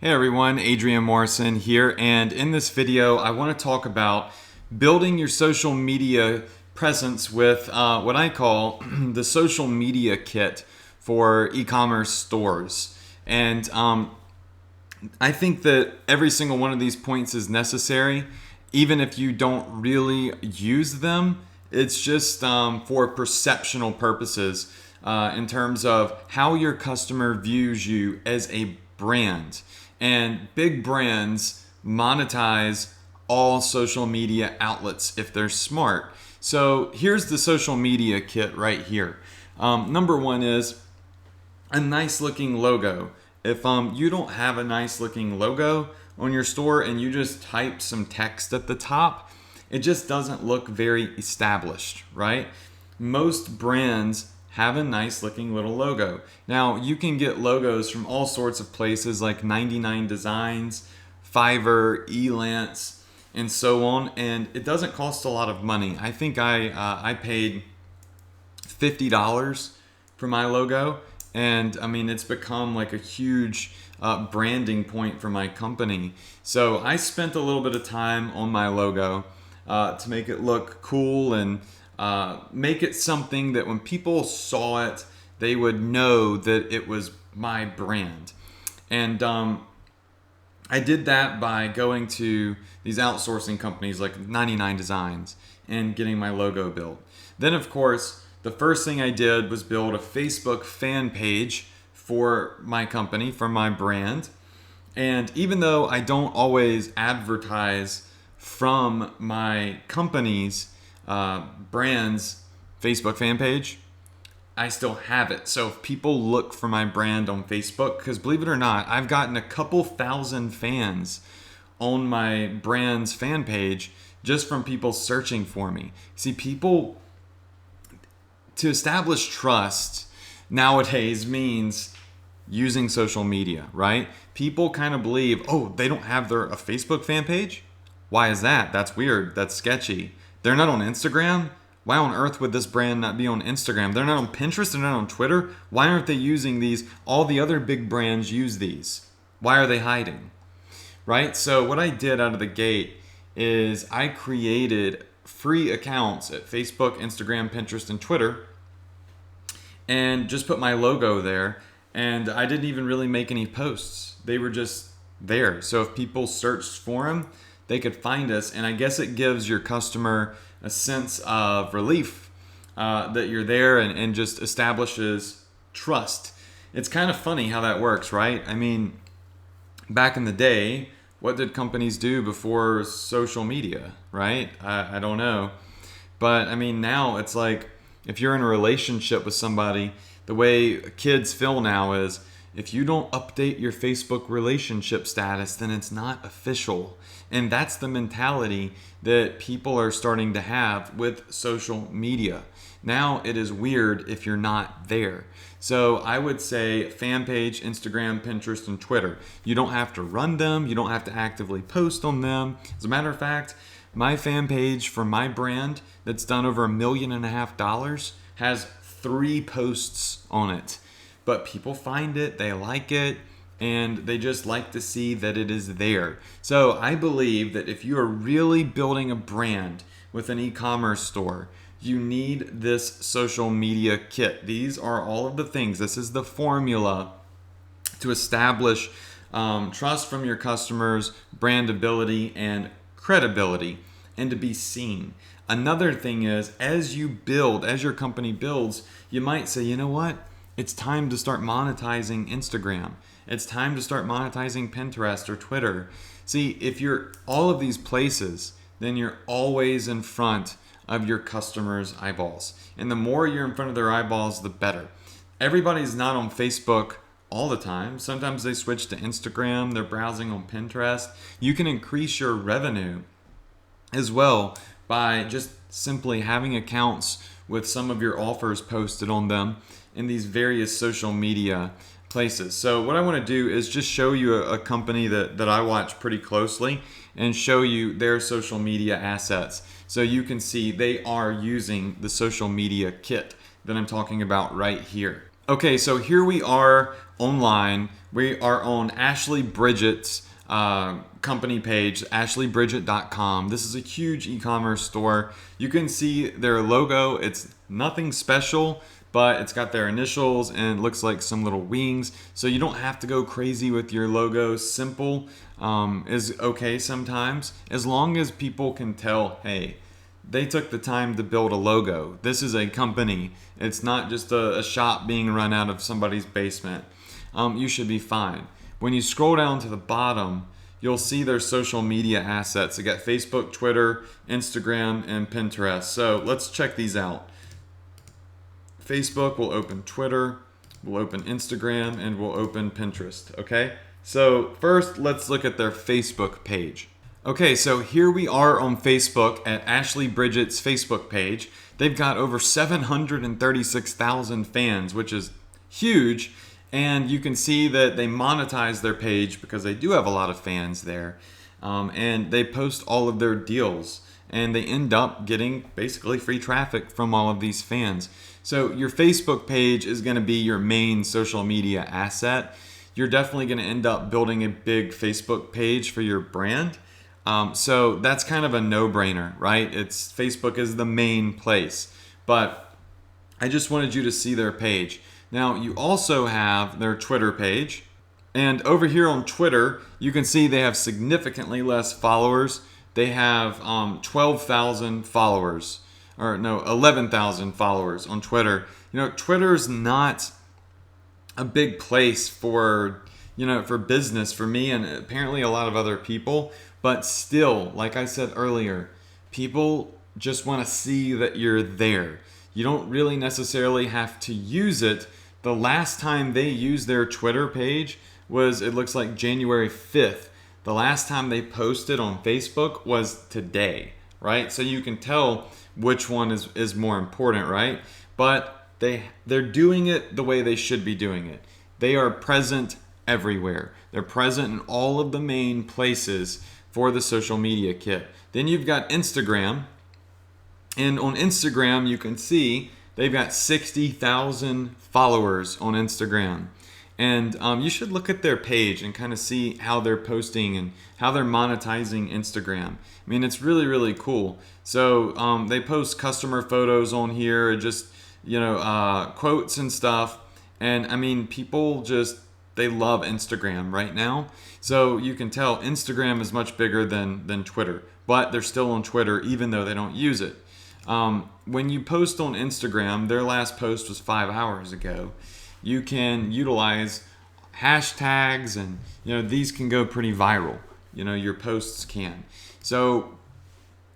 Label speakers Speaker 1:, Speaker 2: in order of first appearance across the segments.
Speaker 1: Hey everyone, Adrian Morrison here, and in this video I want to talk about building your social media presence with what I call the social media kit for e-commerce stores. And I think that every single one of these points is necessary, even if you don't really use them. It's just for perceptional purposes in terms of how your customer views you as a brand. And big brands monetize all social media outlets if they're smart. So here's the social media kit right here. Number one is a nice looking logo. If you don't have a nice looking logo on your store and you just type some text at the top, it just doesn't look very established, right? Most brands have a nice looking little logo. Now, you can get logos from all sorts of places like 99 Designs, Fiverr, Elance, and so on, and it doesn't cost a lot of money. I think I paid $50 for my logo, and I mean it's become like a huge branding point for my company. So I spent a little bit of time on my logo to make it look cool and make it something that when people saw it, they would know that it was my brand. And I did that by going to these outsourcing companies like 99 Designs and getting my logo built. Then, of course, the first thing I did was build a Facebook fan page for my company, for my brand. And even though I don't always advertise from my company's brand's Facebook fan page, I still have it. So if people look for my brand on Facebook, because believe it or not, I've gotten a couple thousand fans on my brand's fan page just from people searching for me. See, people, to establish trust nowadays means using social media, right? People kind of believe, oh, they don't have a Facebook fan page? Why is that? That's weird. That's sketchy. They're not on Instagram? Why on earth would this brand not be on Instagram? They're not on Pinterest, they're not on Twitter. Why aren't they using these? All the other big brands use these. Why are they hiding? Right? So what I did out of the gate is I created free accounts at Facebook, Instagram, Pinterest, and Twitter, and just put my logo there. And I didn't even really make any posts. They were just there. So if people searched for them, they could find us. And I guess it gives your customer a sense of relief that you're there, and just establishes trust. It's kind of funny how that works, right? I mean, back in the day, what did companies do before social media, right? I don't know. But I mean, now it's like if you're in a relationship with somebody, the way kids feel now is if you don't update your Facebook relationship status, then it's not official. And that's the mentality that people are starting to have with social media. Now it is weird if you're not there. So I would say fan page, Instagram, Pinterest, and Twitter. You don't have to run them. You don't have to actively post on them. As a matter of fact, my fan page for my brand that's done over $1.5 million has 3 posts on it. But people find it, they like it, and they just like to see that it is there. So I believe that if you are really building a brand with an e-commerce store, you need this social media kit. These are all of the things. This is the formula to establish trust from your customers, brandability, and credibility, and to be seen. Another thing is, as you build, as your company builds, you might say, you know what? It's time to start monetizing Instagram. It's time to start monetizing Pinterest or Twitter. See, if you're all of these places, then you're always in front of your customers' eyeballs. And the more you're in front of their eyeballs, the better. Everybody's not on Facebook all the time. Sometimes they switch to Instagram, they're browsing on Pinterest. You can increase your revenue as well by just simply having accounts with some of your offers posted on them in these various social media places. So what I want to do is just show you a company that I watch pretty closely and show you their social media assets. So you can see they are using the social media kit that I'm talking about right here. Okay, so here we are online. We are on Ashley Bridget's company page, ashleybridget.com. This is a huge e-commerce store. You can see their logo. It's nothing special, but it's got their initials and it looks like some little wings. So you don't have to go crazy with your logo. Simple is okay sometimes, as long as people can tell, hey, they took the time to build a logo. This is a company. It's not just a shop being run out of somebody's basement. You should be fine. When you scroll down to the bottom, you'll see their social media assets. They got Facebook, Twitter, Instagram, and Pinterest. So let's check these out. Facebook will open Twitter, we'll open Instagram, and we'll open Pinterest, okay? So first, let's look at their Facebook page. Okay, so here we are on Facebook at Ashley Bridget's Facebook page. They've got over 736,000 fans, which is huge. And you can see that they monetize their page because they do have a lot of fans there. And they post all of their deals. And they end up getting basically free traffic from all of these fans. So your Facebook page is going to be your main social media asset. You're definitely going to end up building a big Facebook page for your brand. So that's kind of a no-brainer, right? Facebook is the main place. But I just wanted you to see their page. Now, you also have their Twitter page. And over here on Twitter, you can see they have significantly less followers. They have 12,000 followers. Or no, 11,000 followers on Twitter. You know, Twitter's not a big place for business for me and apparently a lot of other people. But still, like I said earlier, people just want to see that you're there. You don't really necessarily have to use it. The last time they used their Twitter page was, it looks like January 5th. The last time they posted on Facebook was today, right? So you can tell which one is more important, right? But they're doing it the way they should be doing it. They are present everywhere. They're present in all of the main places for the social media kit. Then you've got Instagram. And on Instagram, you can see they've got 60,000 followers on Instagram. And you should look at their page and kind of see how they're posting and how they're monetizing Instagram. I mean, it's really, really cool. So they post customer photos on here, just, quotes and stuff. And I mean, people they love Instagram right now. So you can tell Instagram is much bigger than Twitter. But they're still on Twitter even though they don't use it. When you post on Instagram, their last post was 5 hours ago. You can utilize hashtags and these can go pretty viral. Your posts can. So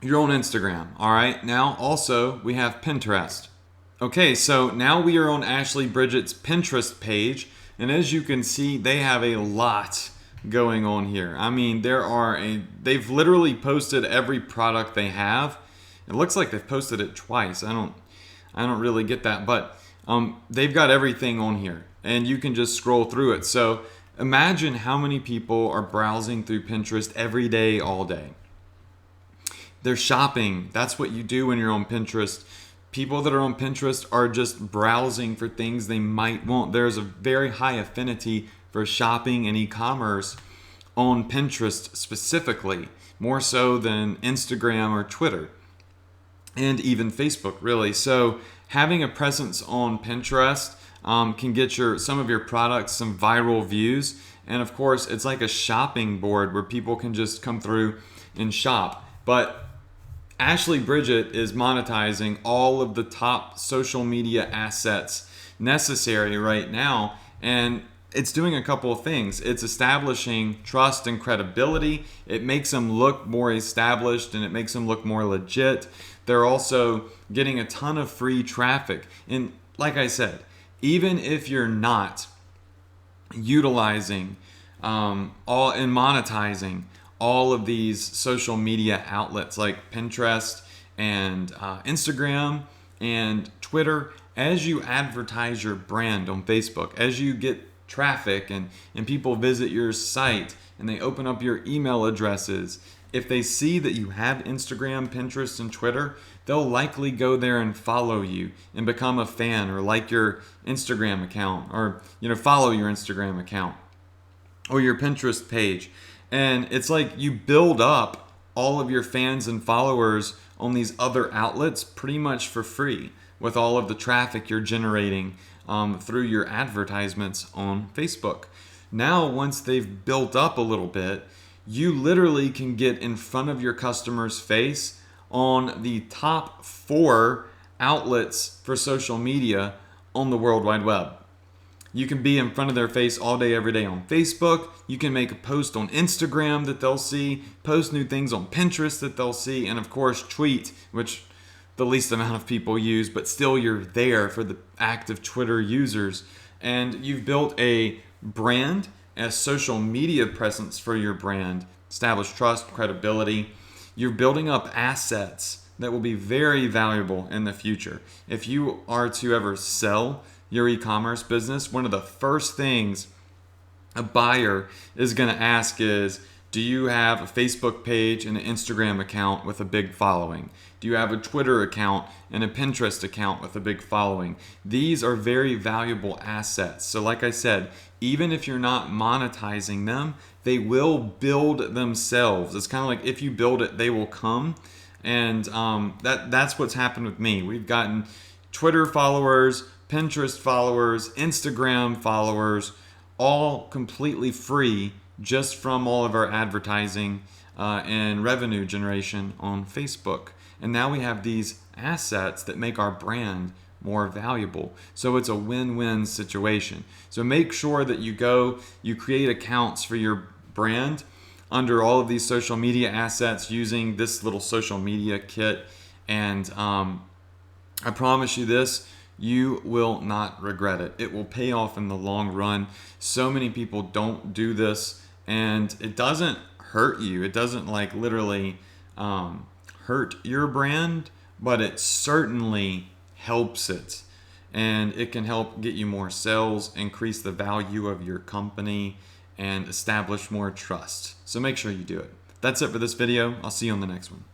Speaker 1: you're on Instagram. All right. Now also we have Pinterest. Okay, so now we are on Ashley Bridget's Pinterest page, and as you can see, they have a lot going on here. I mean, they've literally posted every product they have. It looks like they've posted it twice. I don't really get that, but they've got everything on here, and you can just scroll through it. So imagine how many people are browsing through Pinterest every day, all day. They're shopping. That's what you do when you're on Pinterest. People that are on Pinterest are just browsing for things they might want. There's a very high affinity for shopping and e-commerce on Pinterest specifically, more so than Instagram or Twitter, and even Facebook, really. So having a presence on Pinterest can get some of your products some viral views. And of course, it's like a shopping board where people can just come through and shop. But Ashley Bridget is monetizing all of the top social media assets necessary right now. And it's doing a couple of things. It's establishing trust and credibility. It makes them look more established and it makes them look more legit. They're also getting a ton of free traffic. And like I said, even if you're not utilizing and monetizing all of these social media outlets like Pinterest and Instagram and Twitter, as you advertise your brand on Facebook, as you get traffic and people visit your site and they open up your email addresses, if they see that you have Instagram, Pinterest, and Twitter, they'll likely go there and follow you and become a fan or like your Instagram account, or follow your Instagram account or your Pinterest page. And it's like you build up all of your fans and followers on these other outlets pretty much for free with all of the traffic you're generating through your advertisements on Facebook. Now, once they've built up a little bit, you literally can get in front of your customer's face on the top 4 outlets for social media on the World Wide Web. You can be in front of their face all day, every day on Facebook. You can make a post on Instagram that they'll see, post new things on Pinterest that they'll see, and of course tweet, which the least amount of people use, but still you're there for the active Twitter users. And you've built a brand, a social media presence for your brand, established trust, credibility. You're building up assets that will be very valuable in the future. If you are to ever sell your e-commerce business, one of the first things a buyer is going to ask is, do you have a Facebook page and an Instagram account with a big following? Do you have a Twitter account and a Pinterest account with a big following? These are very valuable assets. So like I said, even if you're not monetizing them, they will build themselves. It's kind of like if you build it, they will come. And that's what's happened with me. We've gotten Twitter followers, Pinterest followers, Instagram followers, all completely free just from all of our advertising and revenue generation on Facebook. And now we have these assets that make our brand more valuable. So it's a win-win situation. So make sure that you create accounts for your brand under all of these social media assets using this little social media kit. And I promise you this, you will not regret it. It will pay off in the long run. So many people don't do this, and it doesn't hurt you. It doesn't like literally hurt your brand, but it certainly helps it. And it can help get you more sales, increase the value of your company, and establish more trust. So make sure you do it. That's it for this video. I'll see you on the next one.